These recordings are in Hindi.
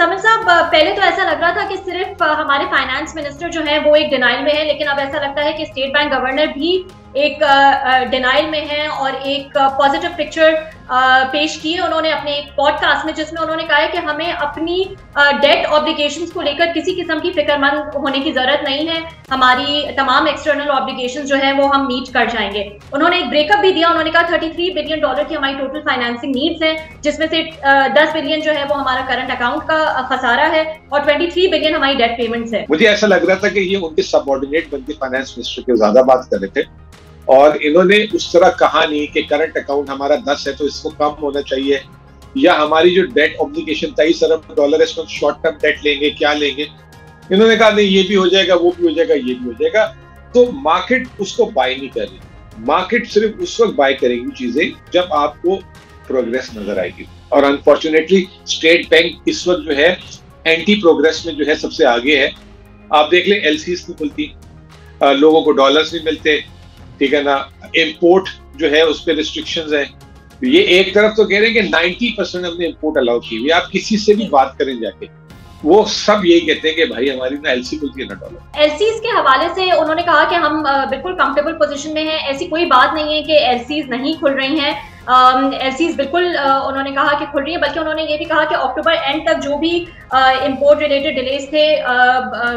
मुज़म्मिल साहब, पहले तो ऐसा लग रहा था कि सिर्फ हमारे फाइनेंस मिनिस्टर जो है वो एक डिनाइल में है, लेकिन अब ऐसा लगता है कि स्टेट बैंक गवर्नर भी एक डिनाइल में है और एक पॉजिटिव पिक्चर पेश की है उन्होंने अपने एक पॉडकास्ट में, जिसमें उन्होंने कहा है कि हमें अपनी डेट ऑब्लिगेशंस को लेकर किसी किस्म की फिक्रमंद होने की जरूरत नहीं है। हमारी तमाम एक्सटर्नल ऑब्लिगेशंस जो है वो हम मीट कर जाएंगे। उन्होंने एक ब्रेकअप भी दिया। उन्होंने कहा $33 बिलियन की हमारी टोटल फाइनेंसिंग नीड्स हैं, जिसमें से 10 बिलियन जो है वो हमारा करंट अकाउंट का खसारा है और 23 बिलियन हमारी डेट पेमेंट्स है। मुझे ऐसा लग रहा था कि ये उनके सबऑर्डिनेट बनके फाइनेंस मिनिस्टर के ज्यादा बात कर रहे थे और इन्होंने उस तरह कहा नहीं कि करंट अकाउंट हमारा 10 है तो इसको कम होना चाहिए, या हमारी जो डेट ऑब्लिगेशन $23 अरब है इसमें शॉर्ट टर्म डेट लेंगे, क्या लेंगे। इन्होंने कहा नहीं, ये भी हो जाएगा, वो भी हो जाएगा, ये भी हो जाएगा। तो मार्केट उसको बाय नहीं कर रही। मार्केट सिर्फ उस वक्त बाय करेगी चीजें जब आपको प्रोग्रेस नजर आएगी, और अनफॉर्चुनेटली स्टेट बैंक इस वक्त जो है एंटी प्रोग्रेस में जो है सबसे आगे है। आप देख लें, एलसीज नहीं खुलती, लोगों को डॉलर्स नहीं मिलते, ठीक है ना, इंपोर्ट जो है उस पर रिस्ट्रिक्शंस है। ये एक तरफ तो कह रहे हैं कि 90% हमने इंपोर्ट अलाउ की हुई। आप किसी से भी बात करें जाके, वो सब यही कहते हैं कि भाई हमारी ना एलसी खुलती है ना डॉलर। एलसीज के हवाले से उन्होंने कहा कि हम बिल्कुल कंफर्टेबल पोजीशन में हैं। ऐसी कोई बात नहीं है कि एलसीज नहीं खुल रही हैं। एलसीज बिल्कुल उन्होंने कहा कि खुल रही है, बल्कि उन्होंने ये भी कहा कि अक्टूबर एंड तक जो भी इंपोर्ट रिलेटेड डिलेज थे,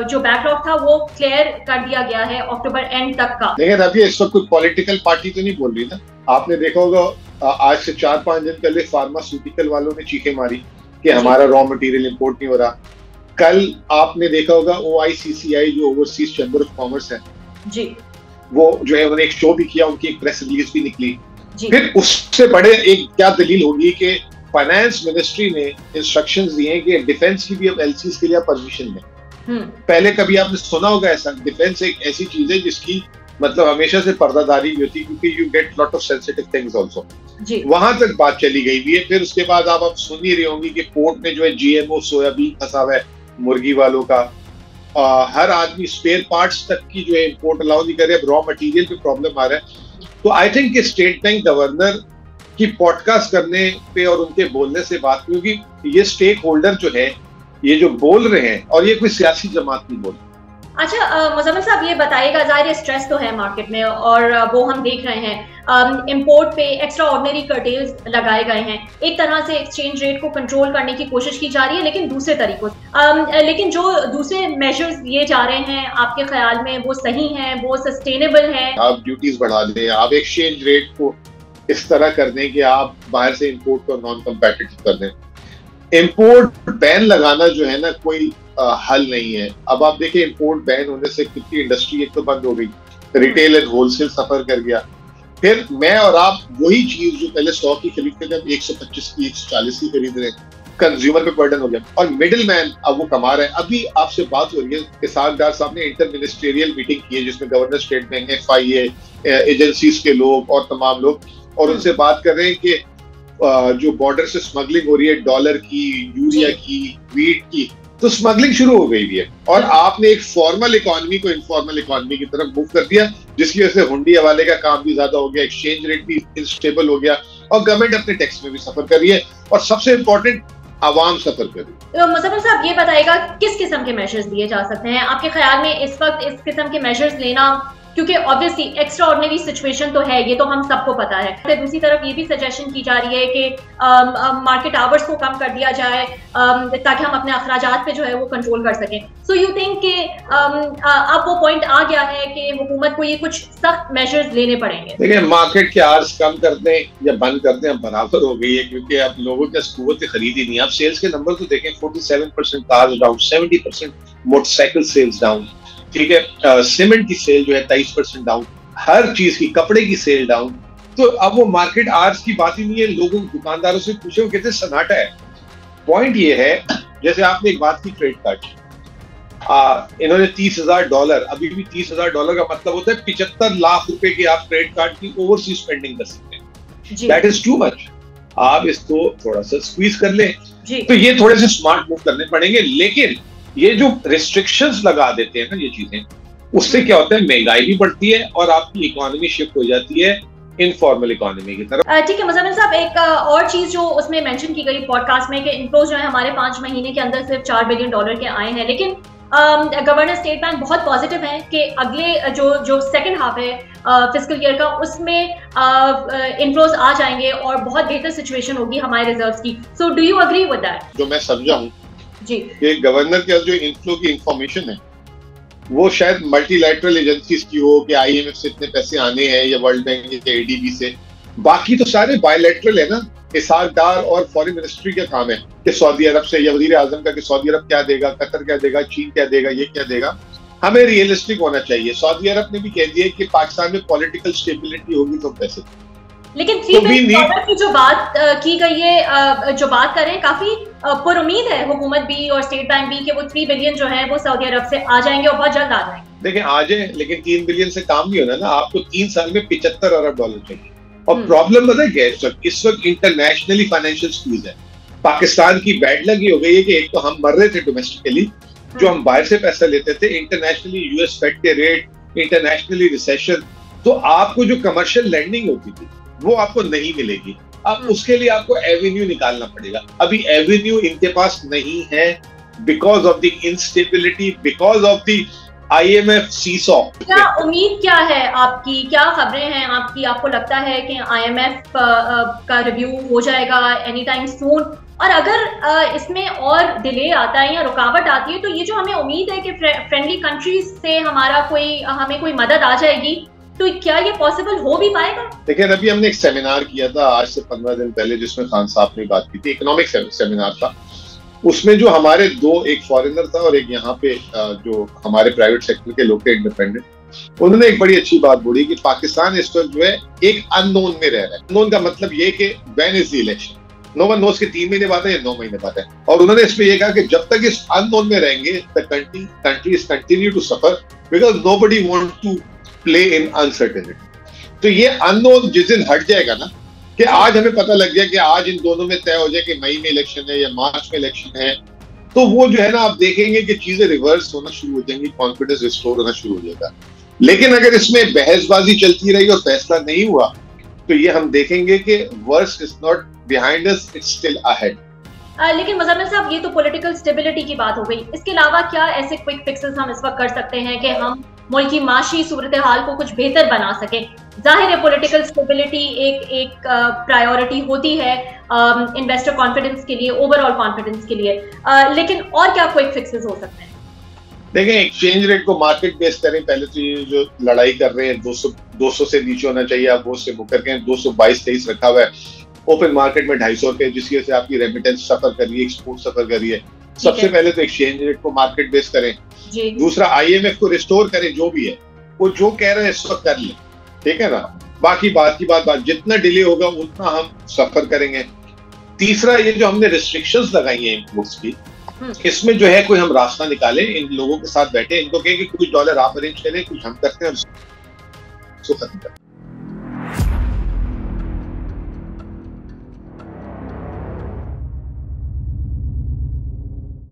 जो बैकलॉग था, वो क्लियर कर दिया गया है अक्टूबर एंड तक का। लेकिन अभी इस वक्त कोई पॉलिटिकल पार्टी तो नहीं बोल रही ना। आपने देखा होगा आज से 4-5 दिन पहले फार्मास्यूटिकल वालों ने चीखें मारी कि हमारा रॉ मटेरियल इंपोर्ट नहीं हो रहा। कल आपने देखा होगा OICCI जो ओवरसीज चैम्बर ऑफ कॉमर्स है जी, वो जो है उन्होंने एक शो भी किया, उनकी एक प्रेस रिलीज भी निकली। जी। फिर उससे बड़े एक क्या दलील होगी कि फाइनेंस मिनिस्ट्री ने इंस्ट्रक्शंस दिए हैं कि डिफेंस की भी अब एलसीज के लिए परमिशन दें। पहले कभी आपने सुना होगा ऐसा? डिफेंस एक ऐसी चीज है जिसकी मतलब हमेशा से पर्दादारी भी होती है, क्योंकि you get lot of sensitive things also. वहां तक बात चली गई भी है। फिर उसके बाद आप सुन ही रही होंगी कि पोर्ट में जो है GMO सोयाबीन फंसा हुआ है मुर्गी वालों का। हर आदमी स्पेयर पार्ट्स तक की जो है इंपोर्ट अलाउ नहीं कर रहे। अब रॉ मटेरियल पे प्रॉब्लम आ रहा है। तो आई थिंक कि स्टेट बैंक गवर्नर की पॉडकास्ट करने पे और उनके बोलने से बात, क्योंकि ये स्टेक होल्डर जो है ये जो बोल रहे हैं, और ये कोई सियासी जमात नहीं बोल रही। अच्छा मुज़म्मिल साहब, ये बताइएगा, ज़ाहिर स्ट्रेस तो है मार्केट में और वो हम देख रहे हैं। इंपोर्ट पे एक्स्ट्रा ऑर्डिनरी कर्टेल्स लगाए गए हैं। एक तरह से एक्सचेंज रेट को कंट्रोल करने की कोशिश की जा रही है, लेकिन दूसरे तरीकों से। लेकिन जो दूसरे मेजर्स लिए जा रहे हैं, आपके ख्याल में वो सही हैं, वो सस्टेनेबल हैं? आप ड्यूटीज बढ़ा दें, आप एक्सचेंज रेट को इस तरह कर दें कि आप बाहर से इंपोर्ट को नॉन कम्पेटिटिव कर दें। इंपोर्ट बैन लगाना जो है ना कोई हल नहीं है। अब आप देखिए, इंपोर्ट बैन होने से कितनी इंडस्ट्री एक तो बंद हो गई, रिटेल एंड होलसेल सफर कर गया। फिर मैं और आप वही चीज जो पहले 100 की खरीदते थे, अब 125 की 140 की खरीद रहे हैं। कंज्यूमर पे बर्डन हो गया और मिडिल मैन अब वो कमा रहा है। अभी आपसे बात हो रही है, इसाकदार साहब ने इंटर मिनिस्ट्रियल मीटिंग की है जिसमें governor state bank, FIA, agencies के लोग और तमाम लोग, और उनसे बात कर रहे हैं कि जो बॉर्डर से स्मगलिंग हो रही है डॉलर की, यूरिया की, वीट की, तो स्मगलिंग शुरू हो गई है। और आपने एक फॉर्मल इकोनॉमी को इनफॉर्मल इकोनॉमी की तरफ मूव कर दिया, जिसकी वजह से हुंडी हवाले का काम भी ज्यादा हो गया, एक्सचेंज रेट भी इनस्टेबल हो गया, और गवर्नमेंट अपने टैक्स में भी सफर कर रही है, और सबसे इंपॉर्टेंट आवाम सफर कर रही है। तो मुज़म्मिल साहब, ये बताइएगा किस किस्म के मेजर्स लिए जा सकते हैं आपके ख्याल में इस वक्त? इस किस्म के मेजर्स लेना, क्योंकि ऑब्वियसली एक्स्ट्रा ऑर्डिनरी सिचुएशन तो है, ये तो हम सबको पता है। फिर दूसरी तरफ ये भी सजेशन की जा रही है कि मार्केट आवर्स को कम कर दिया जाए ताकि हम अपने अखराजात पे जो है वो कंट्रोल कर सकें। सो यू थिंक कि अब वो पॉइंट आ गया है कि हुकूमत को ये कुछ सख्त मेजर्स लेने पड़ेंगे? देखिए, मार्केट के आवर्स कम कर दें या बंद कर दें, अब बराबर हो गई है, क्योंकि अब लोगों के कुव्वत खरीद ही नहीं। आप सेल्स के नंबर तो देखें, 47% cars down, 70% motorcycle sales down, ठीक है, सीमेंट की सेल जो है 23% डाउन, हर चीज की, कपड़े की सेल डाउन। तो अब वो मार्केट आवर्स की बात ही नहीं है। लोगों दुकानदारों से पूछे, वो कहते हैं सन्नाटा है। पॉइंट ये है, जैसे आपने एक बात की क्रेडिट कार्ड, इन्होंने $30,000, अभी भी $30,000 का मतलब होता है 75 लाख रुपए की आप क्रेडिट कार्ड की ओवरसीज स्पेंडिंग कर सकते हैं। That is too much. आप इसको थोड़ा सा स्क्वीज कर लें, तो ये थोड़े से स्मार्ट मूव करने पड़ेंगे। लेकिन ये जो रिस्ट्रिक्शंस लगा देते हैं ना ये चीजें, उससे क्या होता है, महंगाई भी बढ़ती है और आपकी इकोनॉमी शिफ्ट हो जाती है इनफॉर्मल इकोनॉमी की तरफ। ठीक है मुज़म्मिल साहब, एक और चीज जो उसमें मेंशन की गई पॉडकास्ट में कि इनफ्लोज जो है हमारे 5 महीने के अंदर सिर्फ $4 बिलियन के आए हैं, लेकिन गवर्नर स्टेट बैंक बहुत पॉजिटिव हैं कि अगले जो सेकंड हाफ है फिस्कल ईयर का, उसमें इनफ्लोज आ जाएंगे और बहुत बेहतर सिचुएशन होगी हमारे रिजर्व्स की। So do you agree with that? जो मैं समझा हूँ जी कि गवर्नर के जो इनफ्लो की इंफॉर्मेशन है वो शायद मल्टीलैटरल एजेंसीज की हो कि आईएमएफ से इतने पैसे आने हैं या वर्ल्ड बैंक या एडीबी से, बाकी तो सारे बायलैटरल है ना। इसारदार और फॉरेन मिनिस्ट्री का काम है कि सऊदी अरब से या वजीर आजम का कि सऊदी अरब क्या देगा, कतर क्या देगा, चीन क्या देगा, ये क्या देगा। हमें रियलिस्टिक होना चाहिए। सऊदी अरब ने भी कह दिया कि पाकिस्तान में पॉलिटिकल स्टेबिलिटी होगी तो पैसे, लेकिन $3 बिलियन की जो बात की गई है, जो बात करें, काफी पुरुमीद है हुकूमत भी और स्टेट बैंक भी कि वो 3 बिलियन जो है वो सऊदी अरब से आ जाएंगे और बहुत जल्द आ जाएंगे। देखिए आ जाए, लेकिन 3 बिलियन से काम नहीं होना ना। आपको 3 साल में $75 अरब चाहिए। और प्रॉब्लम पता है इस वक्त इंटरनेशनली फाइनेंशियल स्क्वीज है। पाकिस्तान की बैड लग हो गई है कि एक तो हम मर रहे थे डोमेस्टिकली, जो हम बाहर से पैसा लेते थे, इंटरनेशनली यूएस फेड के रेट, इंटरनेशनली रिसेशन, तो आपको जो कमर्शियल लैंडिंग होती थी वो आपको नहीं मिलेगी। अब उसके लिए आपको एवेन्यू निकालना पड़ेगा। अभी एवेन्यू इनके पास नहीं है because of the instability, because of the IMF seesaw. क्या उम्मीद क्या है आपकी, क्या खबरें हैं आपकी? आपको लगता है कि IMF का रिव्यू हो जाएगा एनी टाइम सून? और अगर इसमें और डिले आता है या रुकावट आती है तो ये जो हमें उम्मीद है कि फ्रेंडली कंट्रीज से हमें कोई मदद आ जाएगी, तो क्या ये पॉसिबल हो भी पाएगा? देखिए अभी हमने एक सेमिनार किया था आज से 15 दिन पहले, जिसमें खान साहब ने बात की थी। इकोनॉमिक सेमिनार था। उसमें जो हमारे एक फॉरेनर था और एक यहाँ पे जो हमारे प्राइवेट सेक्टर के लोग थे इंडिपेंडेंट, उन्होंने एक बड़ी अच्छी बात बोली कि पाकिस्तान इस वक्त जो है एक अननोन में रह रहा है। अननोन का मतलब ये कि when is the election, no one knows के 3 महीने बाद है या 9 महीने बाद है। और उन्होंने इसमें यह कहा कि जब तक इस अननोन में रहेंगे the country is continue to suffer because nobody wants to play in uncertainty. तो ये अननोन जिस दिन हट जाएगा ना, कि आज हमें पता लग गया कि आज इन दोनों में तय हो जाए कि मई में इलेक्शन है या मार्च में इलेक्शन है, तो वो जो है ना आप देखेंगे कि चीजें रिवर्स होना शुरू हो जाएंगी, कॉन्फिडेंस रिस्टोर होना शुरू हो जाएगा। लेकिन अगर इसमें बहसबाजी चलती रही और फैसला नहीं हुआ तो ये हम देखेंगे कि worst is not behind us, it's still ahead. लेकिन मुज़म्मिल साहब, ये तो पॉलिटिकल स्टेबिलिटी की बात हो गई। इसके अलावा क्या ऐसे क्विक फिक्सेस हम इस वक्त कर सकते हैं कि हम मुल्क की माशी सूरत हाल को कुछ बेहतर बना सके? जाहिर है पॉलिटिकल स्टेबिलिटी एक प्रायोरिटी होती है इन्वेस्टर कॉन्फिडेंस के लिए, ओवरऑल कॉन्फिडेंस के लिए, लेकिन और क्या क्विक फिक्सेस हो सकते हैं? देखें, एक्सचेंज रेट को मार्केट बेस करें। पहले तो ये जो लड़ाई कर रहे हैं 200 से नीचे होना चाहिए, आप वो से मुकर के 222-23 रखा हुआ है। ओपन मार्केट में 250 के, जिसकी वजह से आपकी रेमिटेंस सफर कर रही है, एक्सपोर्ट सफर कर रही है। सबसे पहले तो एक्सचेंज रेट को मार्केट बेस करें। दूसरा IMF को रिस्टोर करें, जो भी है वो जो कह रहे हैं इस वक्त कर ले, ठीक है ना। बाकी बात की बात जितना डिले होगा उतना हम सफर करेंगे। तीसरा, ये जो हमने रिस्ट्रिक्शंस लगाई हैं इंपोर्ट्स की, इसमें जो है कोई हम रास्ता निकालें, इन लोगों के साथ बैठे, इनको कहें कि कुछ डॉलर आप अरेंज करें, कुछ हम करते हैं और उसको खत्म करें।